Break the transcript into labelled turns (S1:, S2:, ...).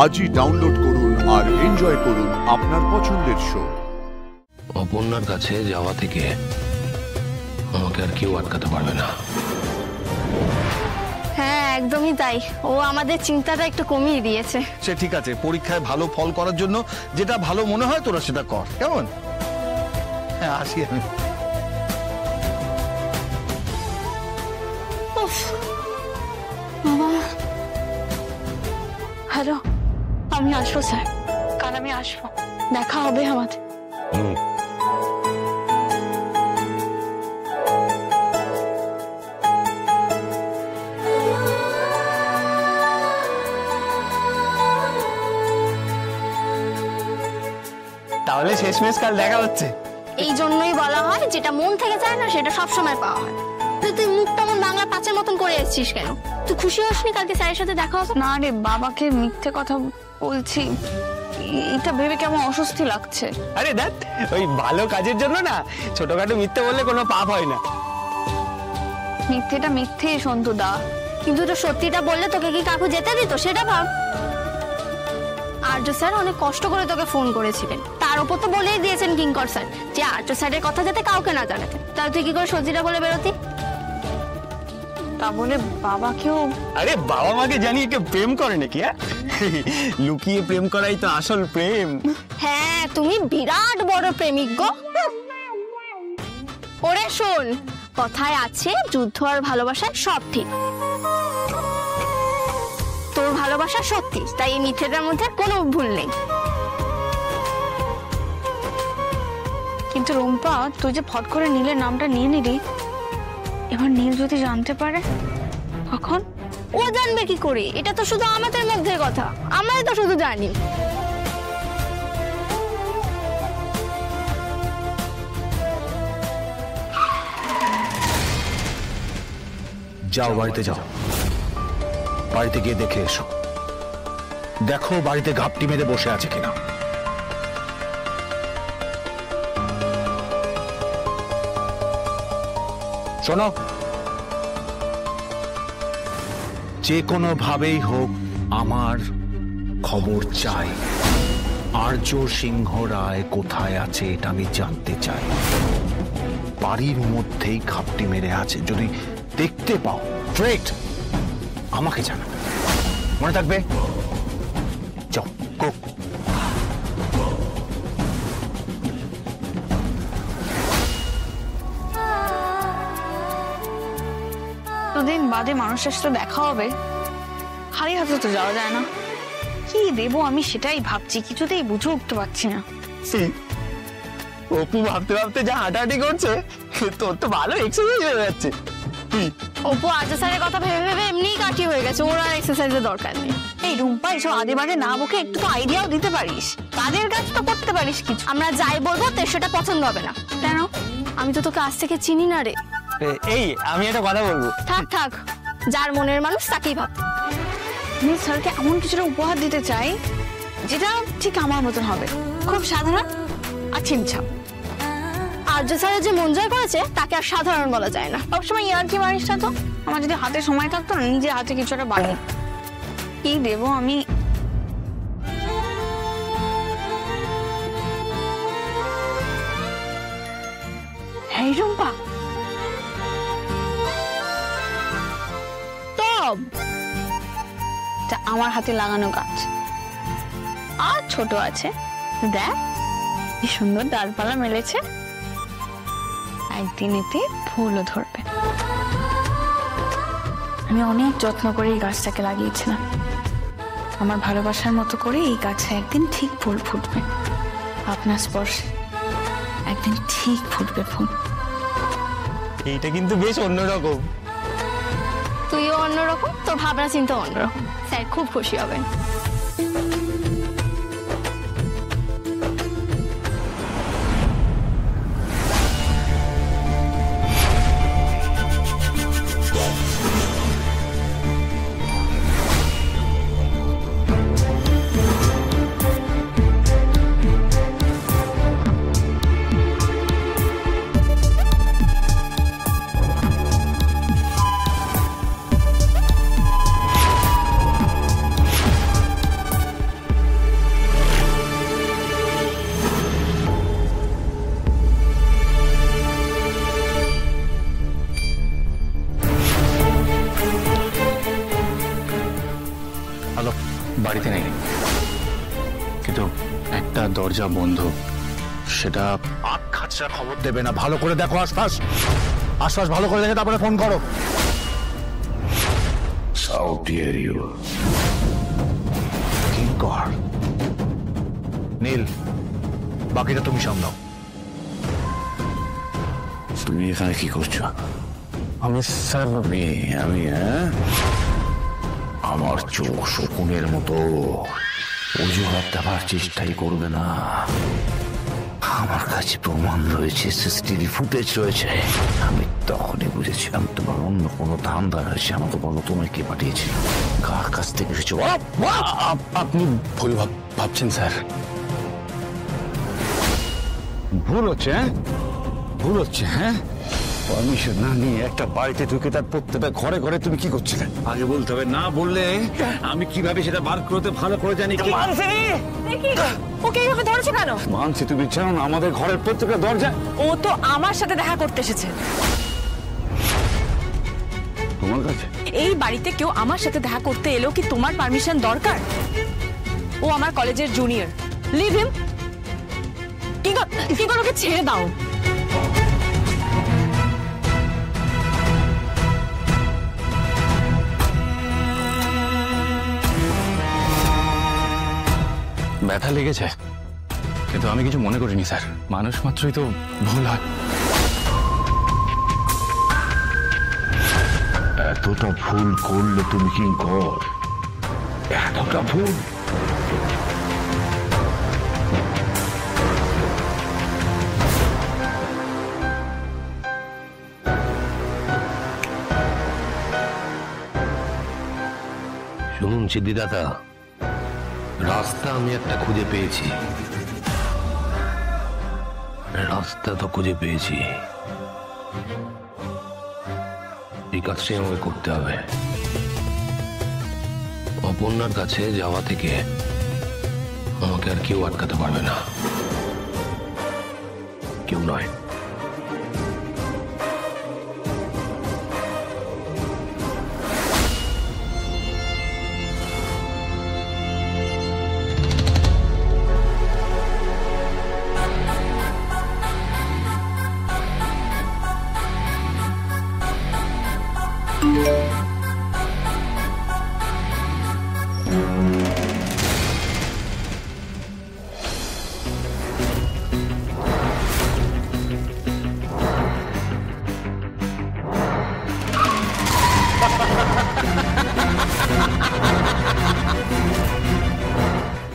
S1: আজই ডাউনলোড করুন আর এনজয় করুন আপনার পছন্দের শো।
S2: অপর্ণার কাছে যাওয়া থেকে আমাকে আর কেউ আটকাতে পারবে না।
S3: হ্যাঁ একদমই তাই, ও আমাদের চিন্তাটা একটু কমিয়ে দিয়েছে।
S4: সে ঠিক আছে, পরীক্ষায় ভালো ফল করার জন্য যেটা ভালো মনে হয় তোরা সেটা কর, কেমন? হ্যাঁ আসি আমি।
S3: হ্যালো, আমি আসবো স্যার, কাল আমি আসবো, দেখা হবে আমাদের।
S4: তাহলে শেষমেশ কাল দেখা হচ্ছে।
S3: এই জন্যই বলা হয় যেটা মন থেকে চায় না সেটা সবসময় পাওয়া হয়। তুই মুখটা মন বাংলা পাঁচের মতন করে এসেছিস কেন? তুই খুশি হসনি কালকে স্যারের সাথে দেখা হবে?
S5: না রে, বাবাকে মিথ্যে কথা বলছি, এটা ভেবে কেমন অস্বস্তি লাগছে।
S6: আরে দেখ, ওই ভালো কাজের জন্য না ছোটখাটো মিথ্যে বললে কোনো পাপ হয় না।
S5: মিথ্যেটা মিথ্যে সন্তুদা,
S3: কিন্তু তো সত্যিটা বললে তোকে কি কাকু যেতে দিত সেটা ভাব। আর্য স্যার অনেক কষ্ট করে তোকে ফোন করেছিলেন, তার উপর তো বলেই দিয়েছেন কিঙ্কর স্যার যে আর্য স্যারের কথা যাতে কাউকে না জানাতে। তাহলে তুই কি করে সত্যিটা বলে বেরোতি?
S5: তা বলে বাবাকেও?
S6: আরে বাবা মাকে জানিয়ে কে প্রেম করে নাকি? লুকিয়ে প্রেম করাই তো আসল প্রেম।
S3: হ্যাঁ তুমি বিরাট বড় প্রেমিক গো। ওরে শোন, কথায় আছে যুদ্ধ আর ভালোবাসায় সব ঠিক। তোর ভালোবাসা সত্যি, তাই এই মিথ্যেটার মধ্যে কোনো ভুল নেই।
S5: কিন্তু রুম্পা, তুই যে ফট করে নীলের নামটা নিয়ে নিলি, এবার নীল যদি জানতে পারে তখন?
S3: ও জানবে কি করে? এটা তো শুধু আমাদের মধ্যে কথা, আমরাই তো শুধু জানি।
S2: যাও বাড়িতে যাও, বাড়িতে গিয়ে দেখে এসো, দেখো বাড়িতে ঘাপটি মেরে বসে আছে কিনা। শোনো, যে কোনো ভাবেই হোক আমার খবর চাই। আর্য সিংহ রায় কোথায় আছে এটা আমি জানতে চাই। বাড়ির মধ্যেই ঘাপটি মেরে আছে, যদি দেখতে পাও স্ট্রেট আমাকে জানাবে, মনে থাকবে? যাও গো।
S5: দুদিন বাদে মানুষের সাথে দেখা হবে, খালি হাতে তো যাওয়া যায় না। কি দেবো আমি সেটাই ভাবছি, কিছুতেই বুঝে উঠতে পারছি না।
S6: অপু ভাবতে ভাবতে যা হাঁটাহাঁটি করছে, তোর তো ভালো এক্সারসাইজ হয়ে যাচ্ছে।
S3: অপু আর্য স্যারের কথা ভেবে ভেবে এমনিই কাটি হয়ে গেছে, ওর আর এক্সারসাইজের দরকার নেই।
S5: এই রুম্পা, এসব আদে বাদে না বকে একটু তো আইডিয়াও দিতে পারিস, কাজের কাজ তো করতে পারিস কিছু।
S3: আমরা যাই বলবো তো সেটা পছন্দ হবে না। কেন? আমি তো তোকে আজ থেকে চিনি না রে।
S6: এই আমি একটা কথা বলবো।
S3: থাক থাক, যার মনের মানুষ তাকেই ভাব।
S5: আমি স্যারকে এমন কিছুটা উপহার দিতে চাই যেটা ঠিক আমার মতন হবে, খুব সাধারণ আর ছিমছাম।
S3: আর্য স্যারের যে মন জয় করেছে তাকে আর সাধারণ বলা যায় না।
S5: সবসময় ইয়ার্কি মারিস না তো। আমার যদি হাতে সময় থাকতো না, নিজে হাতে কিছু একটা বানিয়ে কি দেবো আমি। এই রুম্পা,
S3: টব
S5: আমার হাতে লাগানো গাছ, আর ছোট আছে, দেখ কি সুন্দর ডালপালা মেলেছে, একদিন এতে ফুলও ধরবে। আমি অনেক যত্ন করে এই গাছটাকে লাগিয়েছিলাম, আমার ভালোবাসার মতো করে এই গাছে একদিন ঠিক ফুল ফুটবে, আপনার স্পর্শে একদিন ঠিক ফুটবে ফুল।
S6: এইটা কিন্তু বেশ অন্যরকম।
S3: তুইও অন্যরকম, তোর ভাবনা চিন্তা অন্যরকম, স্যার খুব খুশি হবেন।
S6: বাড়িতে নেই, কিন্তু একটা দরজা বন্ধ, সেটা
S2: আখ খাচরা খবর দেবে না, ভালো করে দেখো আশপাশ, আশপাশ ভালো করে দেখে তারপরে ফোন করো।
S7: How dare you?
S2: কিঙ্কর, নীল, বাকিটা তুমি সামলাও।
S7: তুমি এখানে কি করছো?
S6: আমি স্যার
S7: আমি হ্যাঁ, আমার চোখ শকুনের মতো অজুহাত দেওয়ার চেষ্টাই করবে না। আমার কাছে প্রমাণ রয়েছে, সিসিটিভি ফুটেজ রয়েছে। আমি তখনই বুঝেছিলাম তোমার অন্য কোনো ধান্দা রয়েছে। আমাকে বলো, তোমায় কে পাঠিয়েছে, কার কাছ থেকে এসেছো?
S6: আপনি ভুল ভাবছেন স্যার।
S7: ভুল হচ্ছে, হ্যাঁ ভুল হচ্ছে, হ্যাঁ। পারমিশন না নিয়ে একটা বাড়িতে ঢুকে তার প্রত্যেকটা ঘরে ঘরে তুমি কি করছিলে? আগে বলতে হবে, না বললে আমি কিভাবে সেটা বার করতে ভালো করে জানি।
S8: ওকে এইভাবে ধরেছো কেন?
S7: মানছি, তুমি জানো না আমাদের ঘরের প্রত্যেকটা দরজা।
S8: ও তো আমার সাথে দেখা করতে এসেছে।
S7: তোমার কাছে
S8: এই বাড়িতে কেউ আমার সাথে দেখা করতে এলো কি তোমার পারমিশন দরকার? ও আমার কলেজের জুনিয়র। লিভ হিম। কি করে ওকে ছেড়ে দাও।
S6: ব্যথা লেগেছে, কিন্তু আমি কিছু মনে করিনি স্যার। মানুষ মাত্রই তো ভুল হয়।
S7: এতটা ভুল করলে তুমি কি কর? এতটা ভুল?
S9: শুনুন সিদ্ধিদাতা, রাস্তা আমি একটা খুঁজে পেয়েছি। রাস্তা তো খুঁজে পেয়েছি, এই কাজটাই আমাকে করতে হবে। অপর্ণার কাছে যাওয়া থেকে আমাকে আর কেউ আটকাতে পারবে না, কেউ নয়।